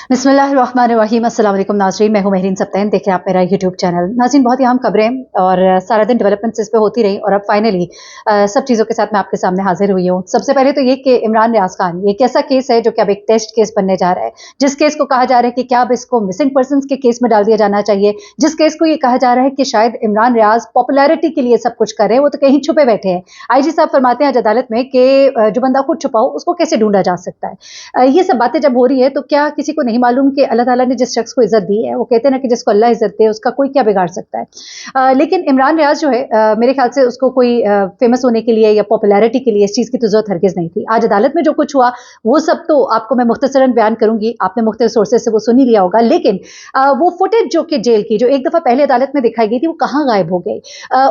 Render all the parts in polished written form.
बिस्मिल्लाहिर्रहमानिर्रहीम। अस्सलाम वालेकुम नाज़रीन, मैं हूं महरीन सब्तैन। देखें आप मेरा यूट्यूब चैनल। नाज़रीन, बहुत ही अहम खबरें और सारा दिन डेवलपमेंट्स इस पे होती रही और अब फाइनली सब चीज़ों के साथ मैं आपके सामने हाजिर हुई हूं। सबसे पहले तो ये कि इमरान रियाज खान ये एक ऐसा केस है जो कि अब एक टेस्ट केस बनने जा रहा है, जिस केस को कहा जा रहा है कि क्या अब इसको मिसिंग पर्सन के केस में डाल दिया जाना चाहिए, जिस केस को ये कहा जा रहा है कि शायद इमरान रियाज पॉपुलैरिटी के लिए सब कुछ कर रहे हैं, वो तो कहीं छुपे बैठे हैं। IG साहब फरमाते हैं आज अदालत में कि जो बंदा खुद छुपा हो उसको कैसे ढूंढा जा सकता है। ये सब बातें जब हो रही है तो क्या किसी को नहीं मालूम कि अल्लाह ताला ने जिस शख्स को इज्जत दी है, वो कहते हैं ना कि जिसको अल्लाह इज्जत दे उसका कोई क्या बिगाड़ सकता है। लेकिन इमरान रियाज जो है, मेरे ख्याल से उसको कोई फेमस होने के लिए या पॉपुलैरिटी के लिए इस चीज़ की तो जरूरत हरगिज नहीं थी। आज अदालत में जो कुछ हुआ वो सब तो आपको मैं मुख्तसरन बयान करूंगी, आपने मुख्तलिफ सोर्सेज से वो सुन ही लिया होगा। लेकिन वो फुटेज जो कि जेल की जो एक दफा पहले अदालत में दिखाई गई थी, वो कहाँ गायब हो गई?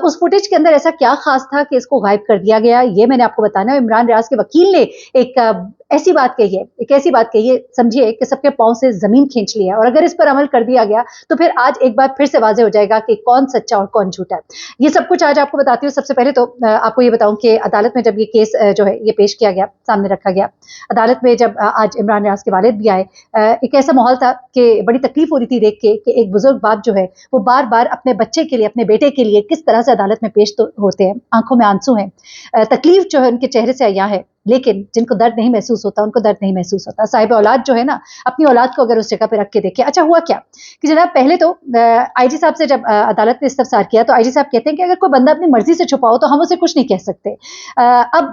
उस फुटेज के अंदर ऐसा क्या खास था कि इसको गायब कर दिया गया, ये मैंने आपको बताना है। इमरान रियाज के वकील ने एक ऐसी बात कही है, एक ऐसी बात कही है, समझिए कि सबके पांव से जमीन खींच ली है। और अगर इस पर अमल कर दिया गया तो फिर आज एक बार फिर से वाजे हो जाएगा कि कौन सच्चा और कौन झूठा है। ये सब कुछ आज आपको बताती हूँ। सबसे पहले तो आपको ये बताऊं कि अदालत में जब ये केस जो है ये पेश किया गया, सामने रखा गया अदालत में, जब आज इमरान रियाज के वालिद भी आए, एक ऐसा माहौल था कि बड़ी तकलीफ हो रही थी देख के कि एक बुजुर्ग बाप जो है वो बार बार अपने बच्चे के लिए, अपने बेटे के लिए किस तरह से अदालत में पेश तो होते हैं। आंखों में आंसू हैं, तकलीफ जो है उनके चेहरे से अया है, लेकिन जिनको दर्द नहीं महसूस होता उनको दर्द नहीं महसूस होता। साहिब औलाद जो है ना, अपनी औलाद को अगर उस जगह पे रख के देखे। अच्छा हुआ क्या कि जनाब, पहले तो IG साहब से जब अदालत ने इस्तफसार किया तो IG साहब कहते हैं कि अगर कोई बंदा अपनी मर्जी से छुपाओ तो हम उसे कुछ नहीं कह सकते। अब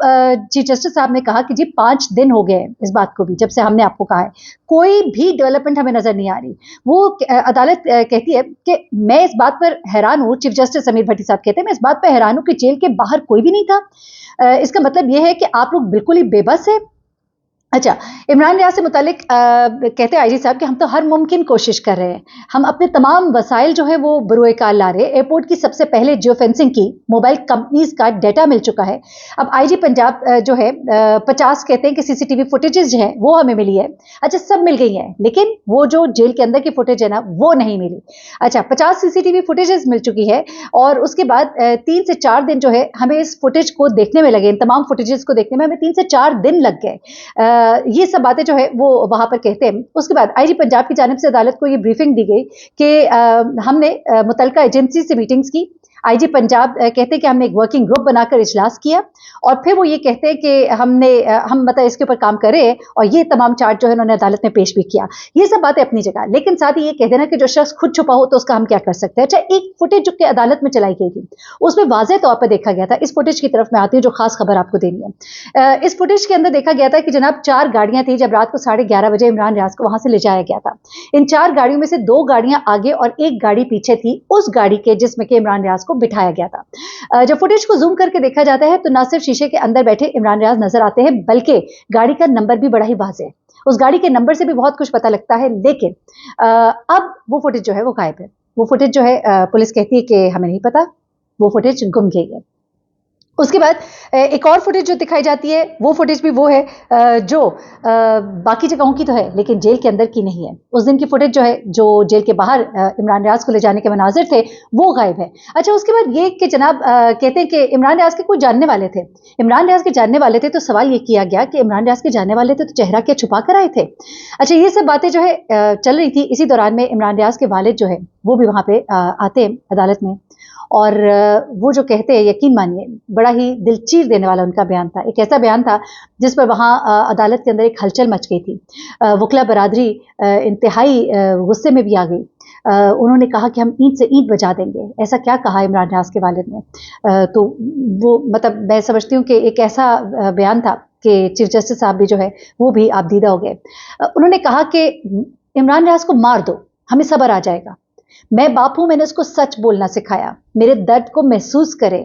चीफ जस्टिस साहब ने कहा कि जी 5 दिन हो गए इस बात को भी, जब से हमने आपको कहा है, कोई भी डेवलपमेंट हमें नजर नहीं आ रही। वो अदालत कहती है कि मैं इस बात पर हैरान हूँ, चीफ जस्टिस समीर भट्टी साहब कहते हैं मैं इस बात पर हैरान हूँ कि जेल के बाहर कोई भी नहीं था। इसका मतलब यह है कि आप लोग बिल्कुल ही बेबस है। अच्छा, इमरान रियाज से मुतालिक कहते हैं IG साहब कि हम तो हर मुमकिन कोशिश कर रहे हैं, हम अपने तमाम वसाइल जो है वो बरूए कार ला रहे हैं। एयरपोर्ट की सबसे पहले जियो फेंसिंग की मोबाइल कंपनीज का डाटा मिल चुका है। अब IG पंजाब जो है 50 कहते हैं कि CCTV फुटेजेस जो है वो हमें मिली है। अच्छा, सब मिल गई है, लेकिन वो जो जेल के अंदर की फुटेज है ना वो नहीं मिली। अच्छा, 50 CCTV फुटेजेस मिल चुकी है और उसके बाद 3 से 4 दिन जो है हमें इस फुटेज को देखने में लगे, इन तमाम फुटेजेस को देखने में हमें 3 से 4 दिन लग गए। ये सब बातें जो है वो वहां पर कहते हैं। उसके बाद IG पंजाब की जानिब से अदालत को ये ब्रीफिंग दी गई कि हमने मुतलका एजेंसी से मीटिंग्स की। IG पंजाब कहते हैं कि हमने एक वर्किंग ग्रुप बनाकर इजलास किया और फिर वो ये कहते हैं कि हम मतलब इसके ऊपर काम करें और ये तमाम चार्ट जो है उन्होंने अदालत में पेश भी किया। ये सब बातें अपनी जगह, लेकिन साथ ही ये कह देना कि जो शख्स खुद छुपा हो तो उसका हम क्या कर सकते हैं। अच्छा, एक फुटेज जो कि अदालत में चलाई गई थी उसमें वाज़ेह तौर पर देखा गया था, इस फुटेज की तरफ मैं आती हूँ जो खास खबर आपको देनी है। इस फुटेज के अंदर देखा गया था कि जनाब 4 गाड़ियां थी जब रात को 11:30 बजे इमरान रियाज को वहां से ले जाया गया था। इन 4 गाड़ियों में से 2 गाड़ियां आगे और 1 गाड़ी पीछे थी, उस गाड़ी के जिसमें कि इमरान रियाज को बिठाया गया था। जब फुटेज को जूम करके देखा जाता है तो ना सिर्फ शीशे के अंदर बैठे इमरान रियाज नजर आते हैं, बल्कि गाड़ी का नंबर भी बड़ा ही वाज़ेह है। उस गाड़ी के नंबर से भी बहुत कुछ पता लगता है, लेकिन अब वो फुटेज जो है वो गायब है। वो फुटेज जो है पुलिस कहती है कि हमें नहीं पता, वो फुटेज गुम गई है। उसके बाद एक और फुटेज जो दिखाई जाती है वो फुटेज भी वो है जो बाकी जगहों की तो है लेकिन जेल के अंदर की नहीं है। उस दिन की फुटेज जो है जो जेल के बाहर इमरान रियाज को ले जाने के मनाजिर थे वो गायब है। अच्छा, उसके बाद ये कि जनाब कहते हैं कि इमरान रियाज के कुछ जानने वाले थे, इमरान रियाज के जानने वाले थे, तो सवाल ये किया गया कि इमरान रियाज के जानने वाले थे तो चेहरा क्या छुपा कर आए थे। अच्छा, ये सब बातें जो है चल रही थी। इसी दौरान में इमरान रियाज के वालिद जो है वो भी वहाँ पे आते हैं अदालत में और वो जो कहते हैं, यकीन मानिए बड़ा ही दिल चीर देने वाला उनका बयान था। एक ऐसा बयान था जिस पर वहाँ अदालत के अंदर एक हलचल मच गई थी। वकला बरादरी इंतहाई गुस्से में भी आ गई। उन्होंने कहा कि हम ईंट से ईंट बजा देंगे। ऐसा क्या कहा इमरान रियाज के वालिद ने? तो वो मतलब मैं समझती हूँ कि एक ऐसा बयान था कि चीफ जस्टिस साहब भी जो है वो भी आप दीदा हो गए। उन्होंने कहा कि इमरान रियाज को मार दो, हमें सब्र आ जाएगा। मैं बाप हूं, मैंने उसको सच बोलना सिखाया, मेरे दर्द को महसूस करे।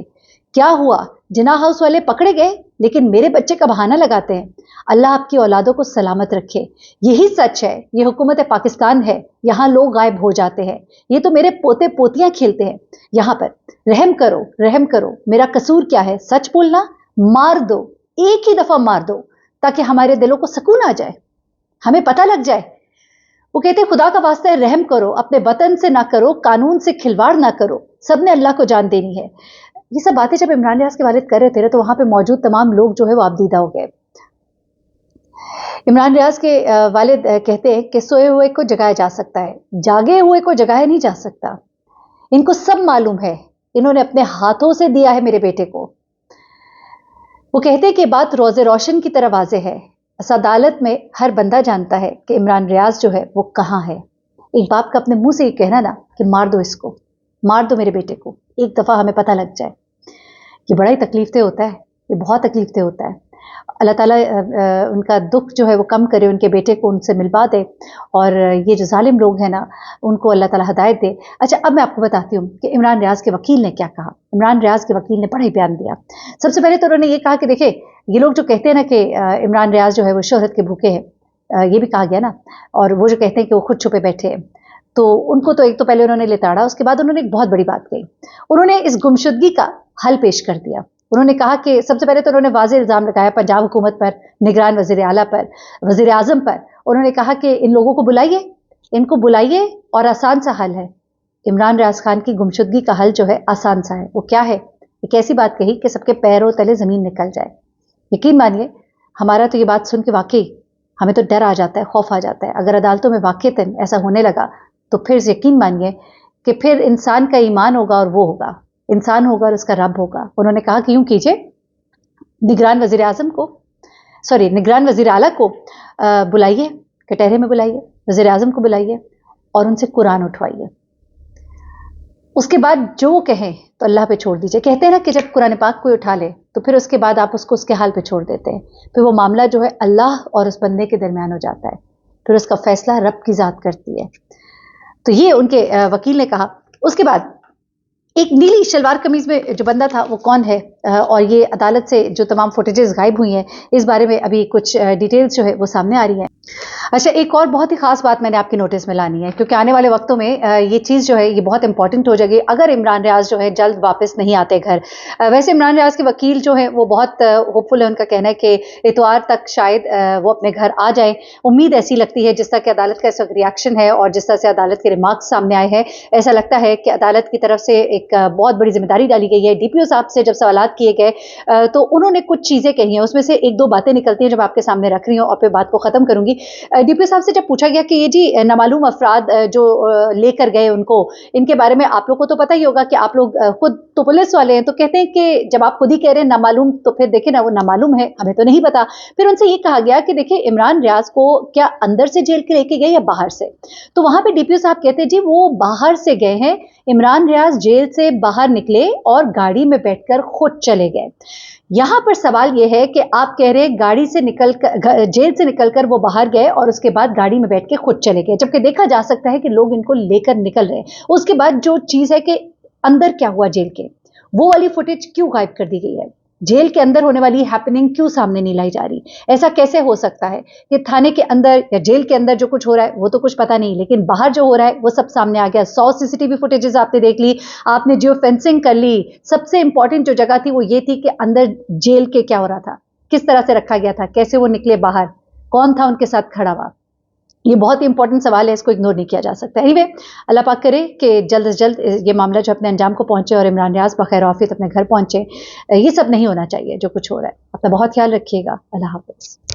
क्या हुआ, जिना हाउस वाले पकड़े गए लेकिन मेरे बच्चे का बहाना लगाते हैं। अल्लाह आपकी औलादों को सलामत रखे। यही सच है, ये हुकूमत पाकिस्तान है, यहाँ लोग गायब हो जाते हैं। ये तो मेरे पोते पोतियां खेलते हैं यहाँ पर। रहम करो, रहम करो, मेरा कसूर क्या है? सच बोलना, मार दो, एक ही दफा मार दो ताकि हमारे दिलों को सुकून आ जाए, हमें पता लग जाए। वो कहते हैं खुदा का वास्ता है रहम करो, अपने वतन से ना करो, कानून से खिलवाड़ ना करो, सबने अल्लाह को जान देनी है। ये सब बातें जब इमरान रियाज के वालिद कर रहे थे तो वहां पे मौजूद तमाम लोग जो है वो आपदीदा हो गए। इमरान रियाज के वालिद कहते हैं कि सोए हुए को जगाया जा सकता है, जागे हुए को जगाया नहीं जा सकता। इनको सब मालूम है, इन्होंने अपने हाथों से दिया है मेरे बेटे को। वो कहते हैं कि बात रोज़े रोशन की तरह वाज़े है। इस अदालत में हर बंदा जानता है कि इमरान रियाज जो है वो कहाँ है। एक बाप का अपने मुंह से ये कहना ना कि मार दो इसको, मार दो मेरे बेटे को, एक दफ़ा हमें पता लग जाए, ये बड़ा ही तकलीफ दे होता है, ये बहुत तकलीफ दे होता है। अल्लाह ताला उनका दुख जो है वो कम करे, उनके बेटे को उनसे मिलवा दे, और ये जो जालिम लोग हैं ना उनको अल्लाह ताला हिदायत दे। अच्छा, अब मैं आपको बताती हूँ कि इमरान रियाज के वकील ने क्या कहा। इमरान रियाज के वकील ने बड़ा ही बयान दिया। सबसे पहले तो उन्होंने ये कहा कि देखिए, ये लोग जो कहते हैं ना कि इमरान रियाज जो है वो शोहरत के भूखे हैं, ये भी कहा गया ना, और वो जो कहते हैं कि वो खुद छुपे बैठे हैं, तो उनको तो एक तो पहले उन्होंने लिताड़ा, उसके बाद उन्होंने एक बहुत बड़ी बात कही। उन्होंने इस गुमशुदगी का हल पेश कर दिया। उन्होंने कहा कि सबसे पहले तो उन्होंने वाज़ेह इल्ज़ाम लगाया पंजाब हुकूमत पर, निगरान वज़ीर आला पर, वज़ीर आज़म पर। उन्होंने कहा कि इन लोगों को बुलाइए, इनको बुलाइए, और आसान सा हल है। इमरान रियाज खान की गुमशुदगी का हल जो है आसान सा है। वो क्या है? एक ऐसी बात कही कि सबके पैरों तले ज़मीन निकल जाए। यकीन मानिए, हमारा तो ये बात सुन के वाकई हमें तो डर आ जाता है, खौफ आ जाता है। अगर अदालतों में वाक़ईतन ऐसा होने लगा तो फिर यकीन मानिए कि फिर इंसान का ईमान होगा और वो होगा, इंसान होगा और उसका रब होगा। उन्होंने कहा कि यूं कीजिए, निगरान वज़ीर आज़म को, सॉरी, निगरान वज़ीर आला को बुलाइए, कटहरे में बुलाइए, वज़ीर आज़म को बुलाइए और उनसे कुरान उठवाइए। उसके बाद जो वो कहें तो अल्लाह पे छोड़ दीजिए। कहते हैं ना कि जब कुरान पाक कोई उठा ले तो फिर उसके बाद आप उसको उसके हाल पे छोड़ देते हैं। फिर वो मामला जो है अल्लाह और उस बंदे के दरमियान हो जाता है, फिर उसका फैसला रब की ज़ात करती है। तो ये उनके वकील ने कहा। उसके बाद एक नीली शलवार कमीज में जो बंदा था वो कौन है, और ये अदालत से जो तमाम फुटेजेस गायब हुई हैं, इस बारे में अभी कुछ डिटेल्स जो है वो सामने आ रही हैं। अच्छा, एक और बहुत ही खास बात मैंने आपके नोटिस में लानी है, क्योंकि आने वाले वक्तों में ये चीज़ जो है ये बहुत इंपॉर्टेंट हो जाएगी अगर इमरान रियाज जो है जल्द वापस नहीं आते घर। वैसे इमरान रियाज के वकील जो है वो बहुत होपफुल है। उनका कहना है कि इतवार तक शायद वो अपने घर आ जाए। उम्मीद ऐसी लगती है, जिस तरह की अदालत का इस वक्त रिएक्शन है और जिस तरह से अदालत के रिमार्क्स सामने आए हैं, ऐसा लगता है कि अदालत की तरफ से एक बहुत बड़ी जिम्मेदारी डाली गई है। डीपीओ साहब से जब सवालात किए गए तो उन्होंने कुछ चीज़ें कही हैं, उसमें से एक दो बातें निकलती हैं जब आपके सामने रख रही हूँ और फिर बात को ख़त्म करूँगी। डीपीओ साहब से जब पूछा गया कि ये जी नामालूम अफराद जो लेकर गए उनको, इनके बारे में आप लोग को तो पता ही होगा कि आप लोग खुद तो पुलिस वाले हैं, तो कहते हैं कि जब आप खुद ही कह रहे हैं नामालूम, तो फिर देखिए ना, वो नामालूम है, हमें तो नहीं पता। फिर उनसे ये कहा गया कि देखिए, इमरान रियाज को क्या अंदर से जेल के लेके गए या बाहर से? तो वहां पे डीपीओ साहब कहते हैं जी वो बाहर से गए हैं। इमरान रियाज जेल से बाहर निकले और गाड़ी में बैठकर खुद चले गए। यहां पर सवाल यह है कि आप कह रहे हैं गाड़ी से निकलकर, जेल से निकलकर वो बाहर गए और उसके बाद गाड़ी में बैठ के खुद चले गए, जबकि देखा जा सकता है कि लोग इनको लेकर निकल रहे हैं। उसके बाद जो चीज है कि अंदर क्या हुआ जेल के, वो वाली फुटेज क्यों गायब कर दी गई है? जेल के अंदर होने वाली हैपनिंग क्यों सामने नहीं लाई जा रही? ऐसा कैसे हो सकता है कि थाने के अंदर या जेल के अंदर जो कुछ हो रहा है वो तो कुछ पता नहीं, लेकिन बाहर जो हो रहा है वो सब सामने आ गया। 100 सीसीटीवी फुटेजेस आपने देख ली, आपने जियो फेंसिंग कर ली। सबसे इंपॉर्टेंट जो जगह थी वो ये थी कि अंदर जेल के क्या हो रहा था, किस तरह से रखा गया था, कैसे वो निकले बाहर, कौन था उनके साथ खड़ा हुआ। ये बहुत ही इंपॉर्टेंट सवाल है, इसको इग्नोर नहीं किया जा सकता। एनीवे, अल्लाह पाक करे कि जल्द से जल्द ये मामला जो अपने अंजाम को पहुंचे और इमरान रियाज बखैर आफियत अपने घर पहुंचे। ये सब नहीं होना चाहिए जो कुछ हो रहा है। अपना बहुत ख्याल रखिएगा। अल्लाह हाफिज।